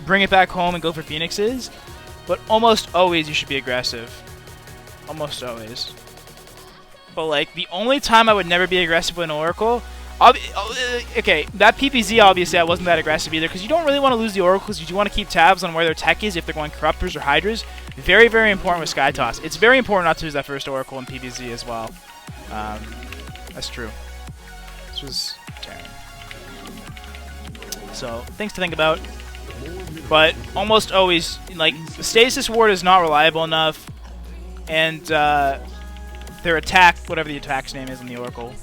bring it back home and go for Phoenixes, but almost always you should be aggressive. Almost always. But like the only time I would never be aggressive with an Oracle, okay, that PPZ obviously I wasn't that aggressive either because you don't really want to lose the Oracles. You do want to keep tabs on where their tech is if they're going Corruptors or Hydras. Very, very important with Sky Toss. It's very important not to lose that first Oracle in PPZ as well. That's true. This was Terran. So, things to think about. But almost always, like, the Stasis Ward is not reliable enough. And their attack, whatever the attack's name is in the Oracle,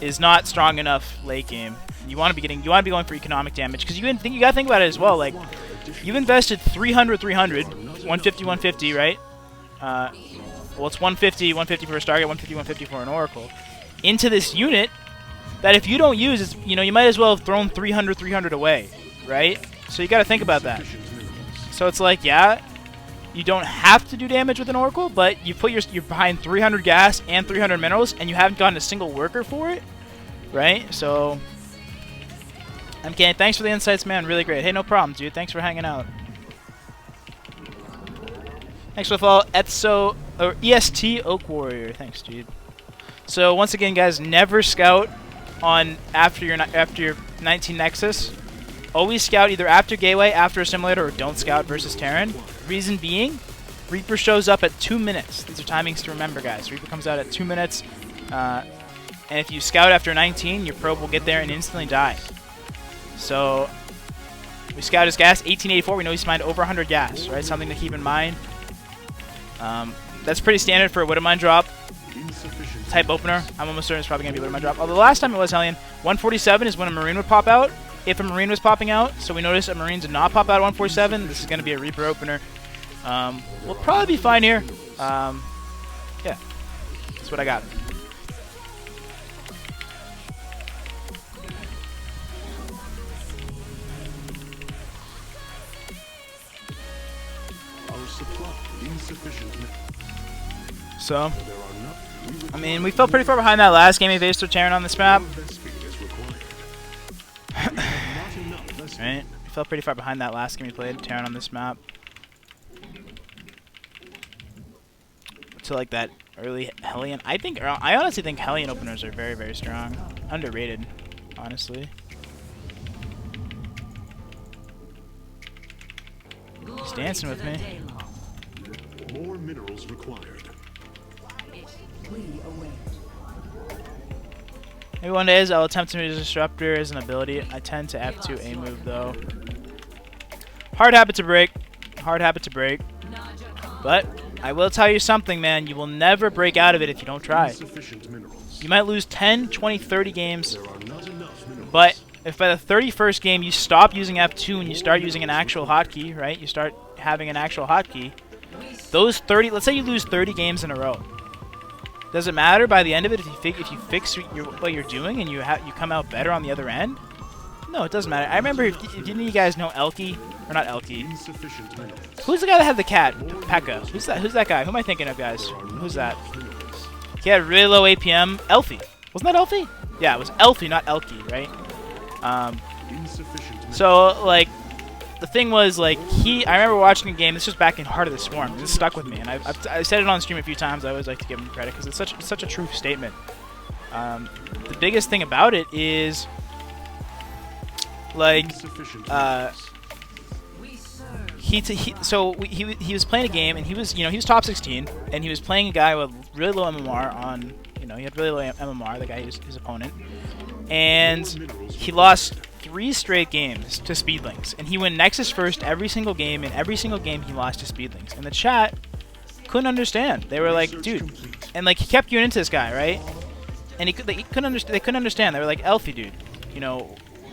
is not strong enough late game. You want to be going for economic damage because you gotta think about it as well. Like, you've invested 300, 150, 150, right? Well, it's 150, 150 for a Stargate, 150, 150 for an Oracle, into this unit that if you don't use, it's, you know, you might as well have thrown 300, 300 away, right? So you got to think about that. So it's like, yeah, you don't have to do damage with an Oracle, but you put you're behind 300 gas and 300 minerals, and you haven't gotten a single worker for it, right? So, MCanning, thanks for the insights, man. Really great. Hey, no problem, dude. Thanks for hanging out. Thanks for the follow, EST Oak Warrior. Thanks, dude. So once again, guys, never scout on after your 19 Nexus. Always scout either after Gateway, after Assimilator, or don't scout versus Terran. Reason being, Reaper shows up at 2 minutes. These are timings to remember, guys. Reaper comes out at 2 minutes, and if you scout after 19, your probe will get there and instantly die. So we scout his gas, 1884. We know he's mined over 100 gas, right? Something to keep in mind. That's pretty standard for a Widowmine drop type opener. I'm almost certain it's probably going to be a Widowmine drop. Although the last time it was Hellion, 147 is when a Marine would pop out. If a Marine was popping out, so we noticed a Marine did not pop out at 147, this is going to be a Reaper opener. We'll probably be fine here. Yeah, that's what I got. So, I mean, we fell pretty far behind that last game. We faced Terran on this map. Right? We fell pretty far behind that last game we played, Terran on this map. To like that early Hellion. I honestly think Hellion openers are very, very strong. Underrated, honestly. He's dancing with me. More minerals required. Maybe one day I'll attempt to use Disruptor as an ability. I tend to F2 A move though. Hard habit to break. Hard habit to break. But I will tell you something, man. You will never break out of it if you don't try. You might lose 10, 20, 30 games. But if by the 31st game you stop using F2 and you start using an actual hotkey, right? You start having an actual hotkey. Those 30, let's say you lose 30 games in a row. Does it matter by the end of it if you fix what you're doing and you come out better on the other end? No, it doesn't matter. I remember if any of you guys know Elky, or not Elky. Who's the guy that had the cat? Pekka. Who's that guy? Who am I thinking of, guys? Who's that? He had really low APM. Elfie. Wasn't that Elfie? Yeah, it was Elfie, not Elky, right? So like, the thing was, like, I remember watching a game, this was back in Heart of the Swarm, this stuck with me, and I said it on stream a few times. I always like to give him credit, because it's such a true statement. The biggest thing about it is, like, he was playing a game, and he was top 16, and he was playing a guy with really low MMR on, he had really low MMR, the guy, his opponent, and he lost 3 straight games to Speedlings, and he went Nexus first every single game, and every single game he lost to Speedlings. And the chat couldn't understand. They were like, dude, and like he kept queuing into this guy, right? And they couldn't understand. They were like, Elfie, dude,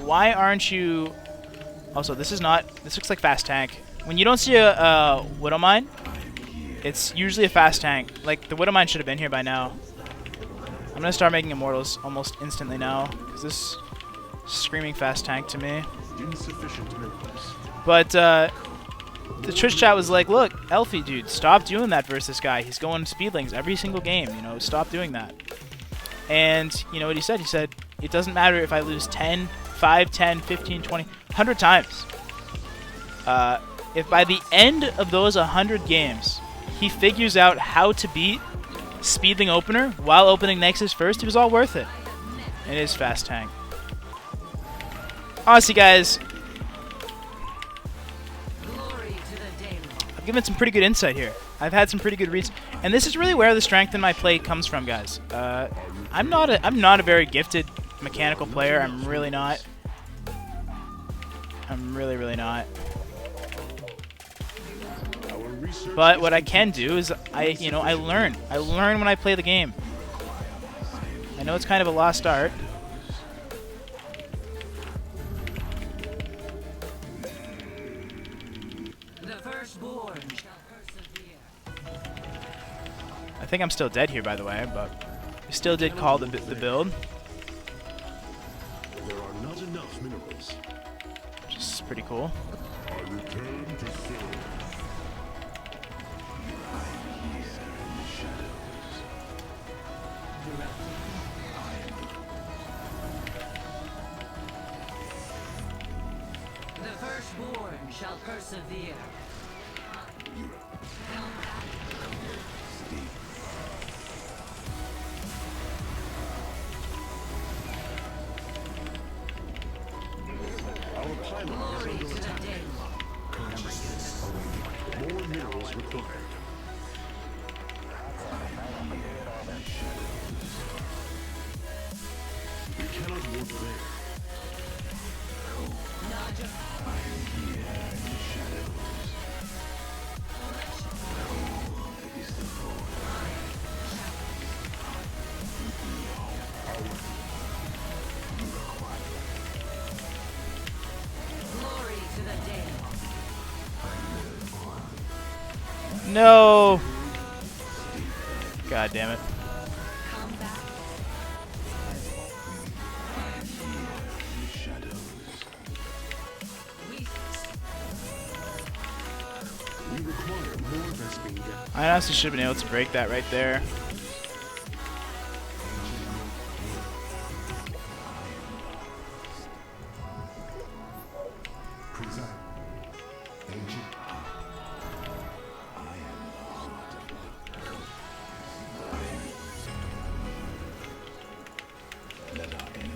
why aren't you? Also, this looks like fast tank. When you don't see a Widowmine, it's usually a fast tank. Like the Widowmine should have been here by now. I'm gonna start making Immortals almost instantly now, because this screaming fast tank to me. But the Twitch chat was like, look, Elfie, dude, stop doing that versus this guy. He's going Speedlings every single game, stop doing that. And you know what he said? He said, it doesn't matter if I lose 10, 5, 10, 15, 20, 100 times. if by the end of those 100 games he figures out how to beat Speedling Opener while opening Nexus first, it was all worth it. It is fast tank. Honestly, guys, I've given some pretty good insight here. I've had some pretty good reads, and this is really where the strength in my play comes from, guys. I'm not a very gifted mechanical player. I'm really not. I'm really not. But what I can do is I learn. I learn when I play the game. I know it's kind of a lost art. I think I'm still dead here, by the way, but we still did call the build. There are not enough minerals. Which is pretty cool. I return to serve. The firstborn shall persevere. Our pylon is under attack. Consciousness awaiting. More minerals required. We cannot warp there. Glory to the day. No. God damn it. We require more Vespene gas. I honestly should have been able to break that right there.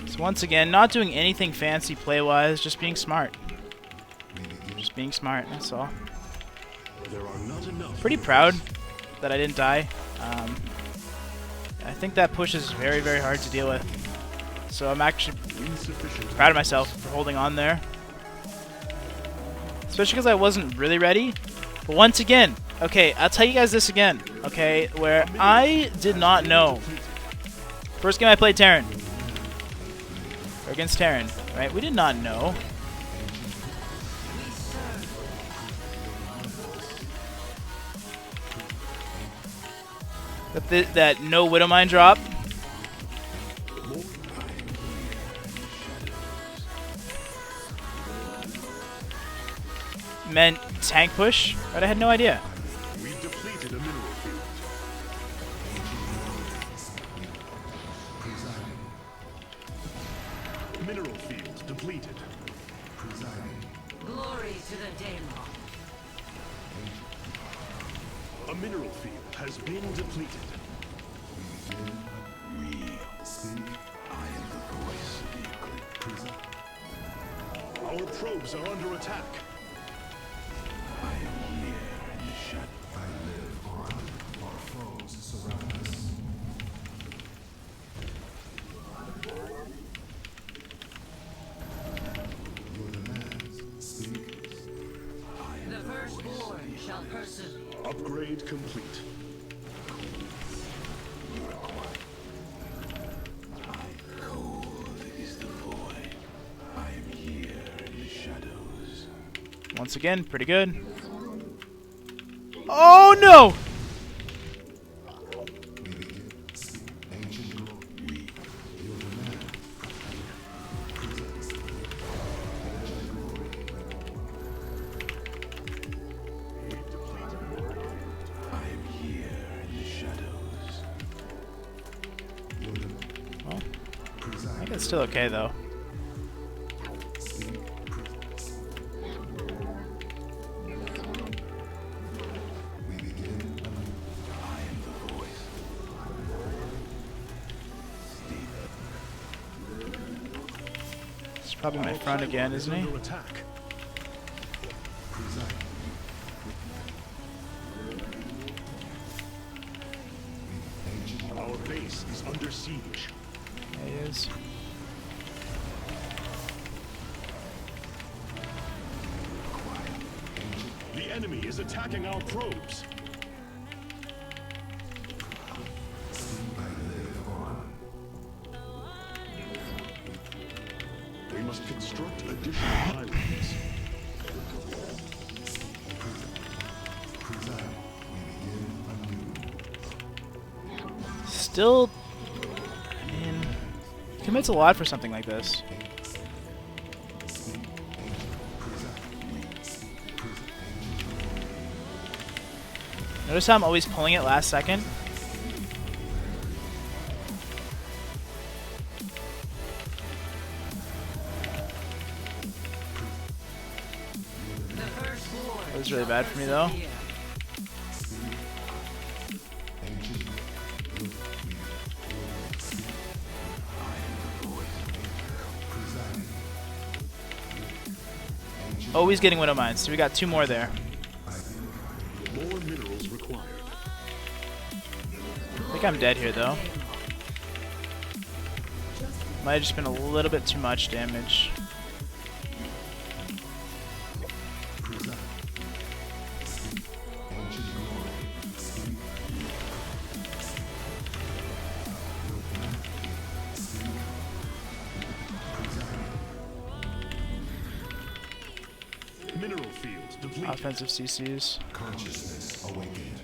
So once again, not doing anything fancy play-wise, just being smart. Just being smart, that's all. There are not enough. Pretty proud that I didn't die. I think that push is very, very hard to deal with. So I'm actually Insufficient. proud of myself for holding on there. Especially because I wasn't really ready. But once again, okay, I'll tell you guys this again, okay, where I did not know. First game I played Terran. Or against Terran, right? We did not know. That no Widowmine drop meant tank push, right? I had no idea. We depleted a mineral field. Mineral field depleted. Glory to the Daemon. A mineral field has been depleted. Our probes are under attack. The firstborn shall persevere. Upgrade complete. Once again, pretty good. Oh no! Well, I think it's still okay though. Probably my front again, isn't he? Under attack. Our base is under siege. There he is. The enemy is attacking our probes. We must construct additional pylons. Still, I mean, commits a lot for something like this. Notice how I'm always pulling it last second? The firstborn That was really shall bad for me, though. persevere. Always getting Widow Mines, so we got 2 more there. More minerals required. I think I'm dead here, though. Might have just been a little bit too much damage. Mineral fields depleted. Offensive CCs. Consciousness awakened.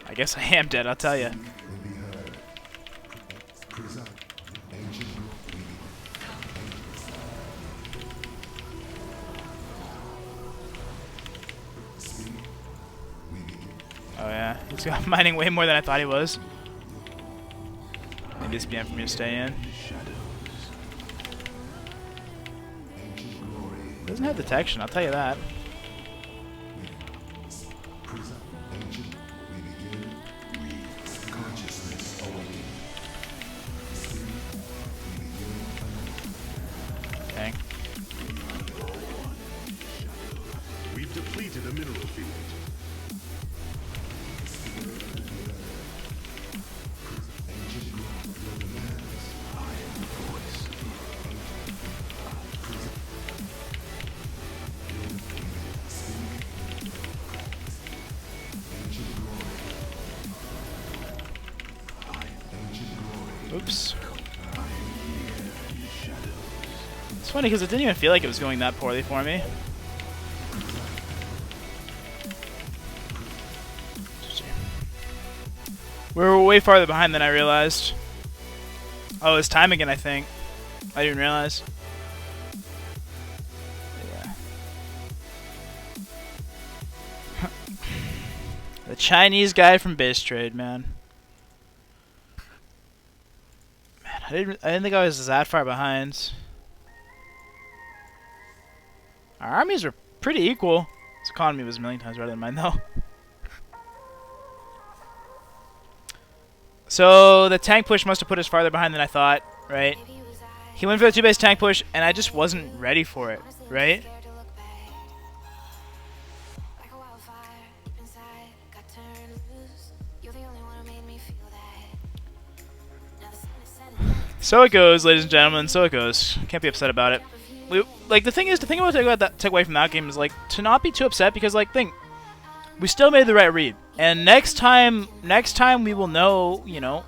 I guess I am dead, I'll tell you. Will be heard. Present. Ancient reading. Speak. We begin. Oh yeah, he's got mining way more than I thought he was. Maybe it's BM for me to stay in. Doesn't have detection, I'll tell you that. Present. Ancient. We begin. Consciousness awakened. Speak. We begin. Dang. We've depleted a mineral field. Ancient your demands. I am the voice. Ancient glory. Ancient glory. Oops. It's funny because it didn't even feel like it was going that poorly for me. We were way farther behind than I realized. Oh, it's time again, I think. I didn't realize. Yeah. The Chinese guy from base trade, man. Man, I didn't think I was that far behind. Our armies were pretty equal. His economy was a million times better than mine, though. So the tank push must have put us farther behind than I thought, right? He went for the 2-base tank push, and I just wasn't ready for it, right? So it goes, ladies and gentlemen. So it goes. Can't be upset about it. Like the thing about that take away from that game is like to not be too upset because like we still made the right read. And next time we will know, you know,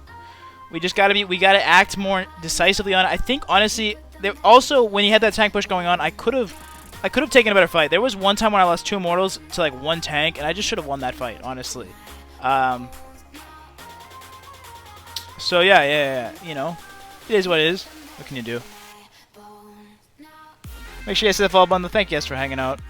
we gotta act more decisively on it. I think honestly, also when you had that tank push going on, I could have taken a better fight. There was one time when I lost 2 immortals to like 1 tank, and I just should have won that fight, honestly. So yeah, you know, it is what it is. What can you do? Make sure you guys hit the follow button. Thank you guys for hanging out.